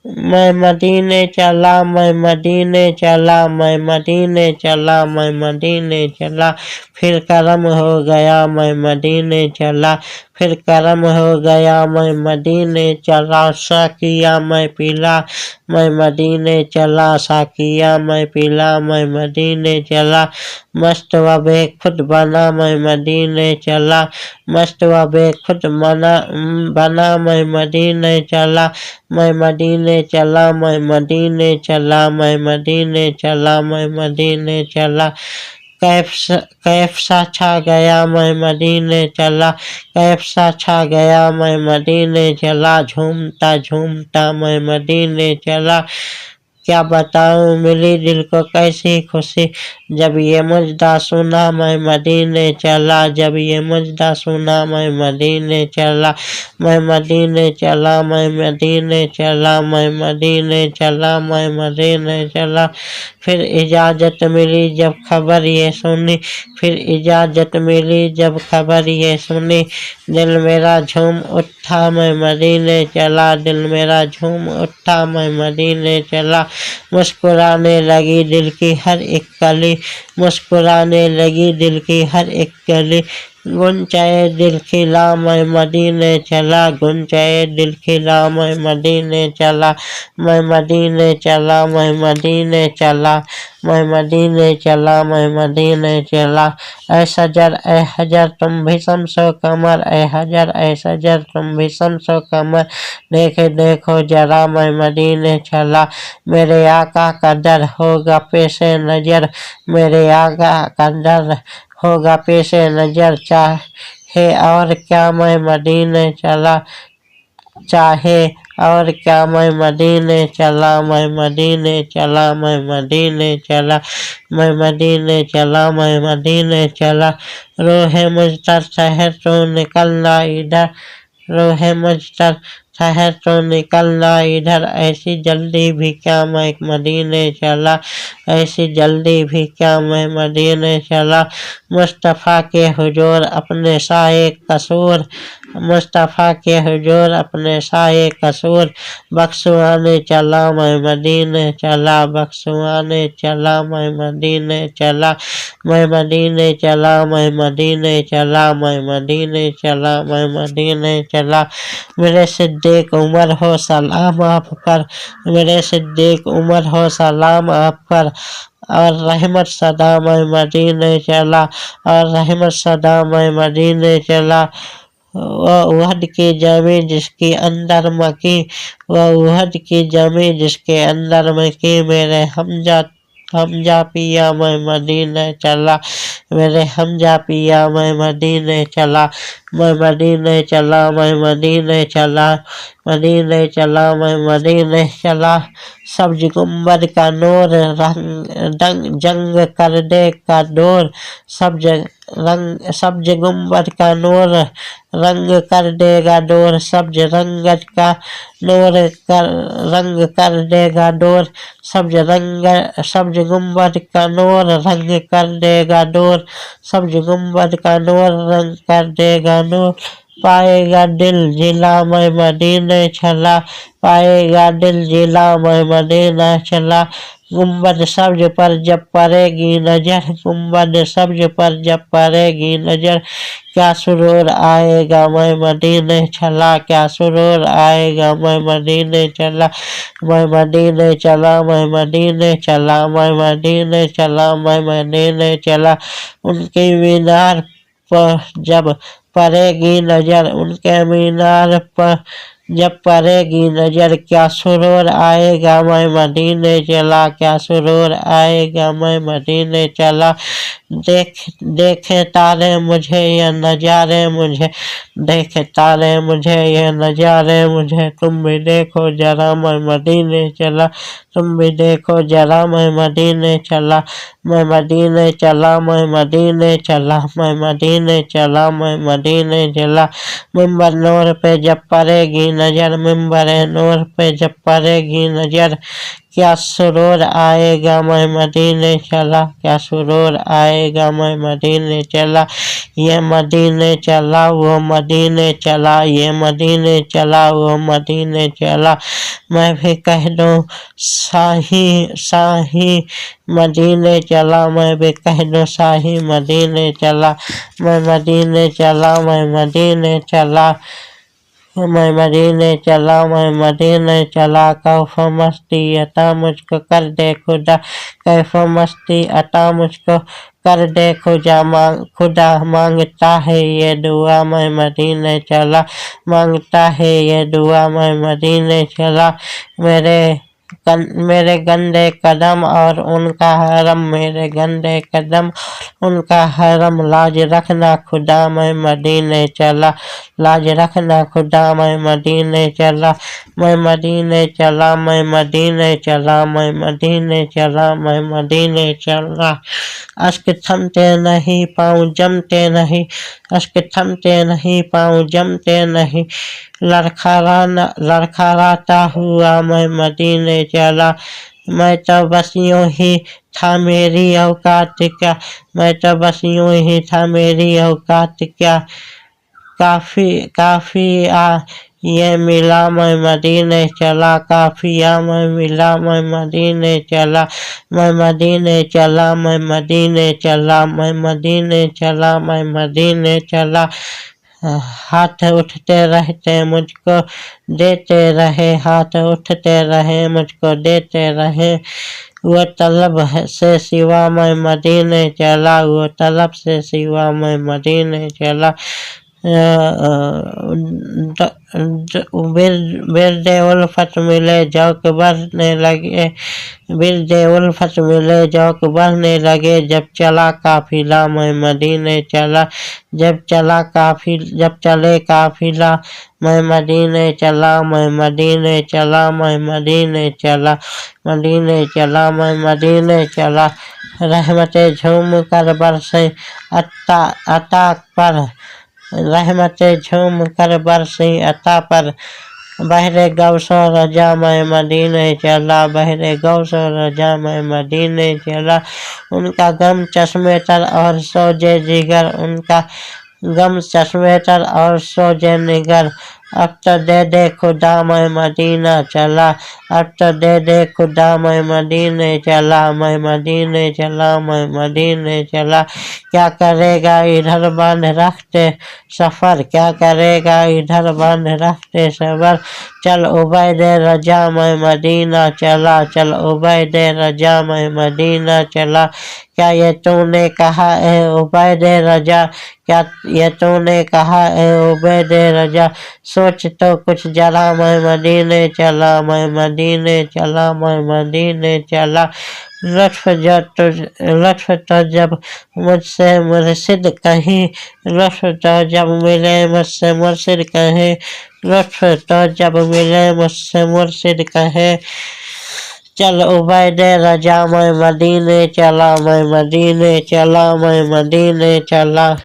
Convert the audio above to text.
मैं मदीने चला, मैं मदीने चला, मैं मदीने चला, मैं मदीने चला, फिर करम हो गया मैं मदीने चला, फिर करम हो गया मैं मदीने चला, साकिया मैं पीला, मैं मदीने चला, साकिया मैं पीला, मैं मदीने चला, मस्त व बेखुद बना मैं मदीने चला, मस्त व बेखुद बना मैं मदीने चला, मैं मदीने चला, मैं मदीने चला, मैं मदीने चला, मैं मदीने चला, कैफ सा छा गया मैं मदीने चला, कैफ सा छा गया मैं मदीने चला, झूमता झूमता मैं मदीने चला, क्या बताऊं मिली दिल को कैसी खुशी, जब ये मुजदा सुना मैं मदीने चला, जब ये मुजदा सुना मैं मदीने चला, मैं मदीने चला, मैं मदीने चला, मैं मदीने चला, मैं मदीने चला, फिर इजाज़त मिली जब खबर ये सुनी, फिर इजाज़त मिली जब खबर ये सुनी, दिल मेरा झूम उठा मैं मदीने चला, दिल मेरा झूम उठा मैं मदीने चला, मुस्कुराने लगी दिल की हर एक कली, मुस्कुराने लगी दिल की हर एक कली, गुंचाए दिल खिला मैं मदीने चला, गुंचाए दिल खिला मैं मदीने चला, मैं मदीने चला, मैं मदीने चला, मैं मदीने चला, मैं मदीने चला, ऐ हजर तुम भी शम्सो कमर, ऐ हजर ऐ सजर तुम भी शम्सो कमर, देखे देखो जरा मैं मदीने चला, मेरे आका का दर होगा पेशे नजर, मेरे आका का दर होगा पेशे नजर, चाहे और क्या मैं मदीने चला, चाहे और क्या मैं मदीने चला, मैं मदीने चला, मैं मदीने चला, मैं मदीने चला, मैं मदीने चला, रोहे मुझतर शहर तो निकलना इधर, रोहे मुझतर शहर तो निकलना इधर, ऐसी जल्दी भी क्या मैं मदीने चला, ऐसी जल्दी भी क्या मैं मदीने चला, मुस्तफ़ा के हुजूर अपने साए कसूर, मुस्तफ़ा के हुजूर अपने साए कसूर, बख्शवाने चला मैं मदीने चला, बख्शवाने चला मैं मदीने चला, मैं मदीने चला, मैं मदीने चला, मैं मदीने चला, मैं मदीने चला, मेरे सिद्दीक उमर हो सलाम आप पर, मेरे सिद्दीक उमर हो सलाम आप पर, और रहमत सदा मैं मदीने चला, और रहमत सदा मैं मदीने चला, वह उहद की जमी जिसके अंदर मकी, वह उहद की जमी जिसके अंदर मकी, मेरे हमजा पिया मैं मदीने चला, मेरे हमजा पिया मैं मदीने चला, मैं मदीने चला, मैं मदीने चला, मदीने चला, मैं मदीने चला, सब्ज गुम्बद का नूर जंग कर दे का डोर, सब्ज गुम्बद का नूर रंग कर देगा डोर, सब्ज रंगत का नूर रंग कर देगा डोर, सब्ज गुम्बद का नूर रंग कर देगा डोर, सब्ज गुम्बद का नूर रंग कर देगा नूर, पाएगा दिल जिला मैं मदीने चला, पाएगा दिल जिला मैं मदीना चला, गुम्बद सब्ज पर जब पड़ेगी नजर, गुम्बद सब्ज पर जब पड़ेगी नजर, क्या सुरूर आएगा मैं मदीने चला, क्या सुरूर आएगा मैं मदीने चला, मैं मदीने चला, मैं मदीने चला, मैं मदीने चला, मैं मदीने चला, उनकी मीनार पर जब पड़ेगी नजर, उनके मीनार पर जब पड़ेगी नजर, क्या सुरूर आएगा मैं मदीने चला, क्या सुरूर आएगा मैं मदीने चला, देखे तारे मुझे ये नजारे मुझे, देखे तारे मुझे ये नजारे मुझे, तुम भी देखो जरा मैं मदीने चला, तुम भी देखो जरा मैं मदीने चला, मैं मदीने चला, मैं मदीने चला, मैं मदीने चला, मैं मदीने चला, मिंबर नूर पे जब पड़ेगी नज़र मिंबर नूर पे जब पड़ेगी नज़र, क्या सुरूर आएगा मैं मदीने चला, क्या सुरूर आएगा मैं मदीने चला। ये मदीने चला वो मदीने चला, ये मदीने चला वो मदीने चला। मैं भी कह दूं शाही शाही मदीने चला, मैं भी कह दूं शाही मदीने चला। मैं मदीने चला, मैं मदीने चला, मैं मदीने चला, मैं मदीने चला। कैफ मस्ती अता मुझको कर दे खुदा, कैफ मस्ती अता मुझको कर दे खुदा। मांगता है ये दुआ मैं मदीने चला, मांगता है ये दुआ मैं मदीने चला। मेरे गंदे कदम और उनका हरम, मेरे गंदे कदम उनका हरम, लाज रखना खुदा मैं मदीने चला, लाज रखना खुदा मैं मदीने चला। मैं मदीने चला, मैं मदीने चला, मैं मदीने चला, मैं मदीने चला। अश्क थमते नहीं पाँव जमते नहीं, अश्क थमते नहीं पाँव जमते नहीं, लड़खड़ाता हुआ मैं मदीने चला। मैं तो बस यूं ही था मेरी औकात क्या, मैं तो बस यूं ही था मेरी औकात क्या। काफिया ये मिला मैं मदीने चला, काफिया मैं मिला मैं मदीने चला। मैं मदीने चला, मैं मदीने चला, मैं मदीने चला, मैं मदीने चला। हाथ उठते रहते मुझको देते रहे, हाथ उठते रहे मुझको देते रहे। वो तलब से सिवा मैं मदीने चला, वो तलब से सिवा मैं मदीने चला। बिरदे उल्फत मिले जौक बढ़ने लगे, बिरदे उल्फत मिले जौक बढ़ने लगे। जब चला काफिला मैं मदीने चला, जब चले काफिला मैं मदीने चला, मैं मदीने चला, मैं मदीने चला, मदीने चला, मैं मदीने चला। रहमतें झूम कर बरसे अता पर, रहमतें झूम कर बरसी अता पर। बहरे गौसो रजा मैं मदीने चला, बहरे गौसो रजा मैं मदीने चला। उनका गम चश्मे तर और सोजे जिगर, उनका गम चश्मे तर और सोजे निगर। अब तो दे दे खुदा मैं मदीना चला, अब तो दे दे खुदा मैं मदीने चला, मैं मदीने चला, मैं मदीने चला। क्या करेगा इधर बांध रखते सफ़र, क्या करेगा इधर बांध रखते सफ़र। चल उबैदे रजा मैं मदीना चला, चल उबैदे रजा मैं मदीना चला। क्या ये तूने कहा ए उबैदे रजा, क्या ये तूने कहा ए उबैदे रजा। सोच तो कुछ जरा मैं मदीने चला, मैं मदीने चला, मैं मदीने चला। लुत्फ तो जब मुझसे मुर्शिद कहीं, लुत्फ तो जब मिले मुझसे मुर्शिद कहे, लुत्फ तो जब मिले मुझसे मुर्शिद कहे। चल उबैदे रजा मैं मदीने चला, मैं मदीने चला, मैं मदीने चला।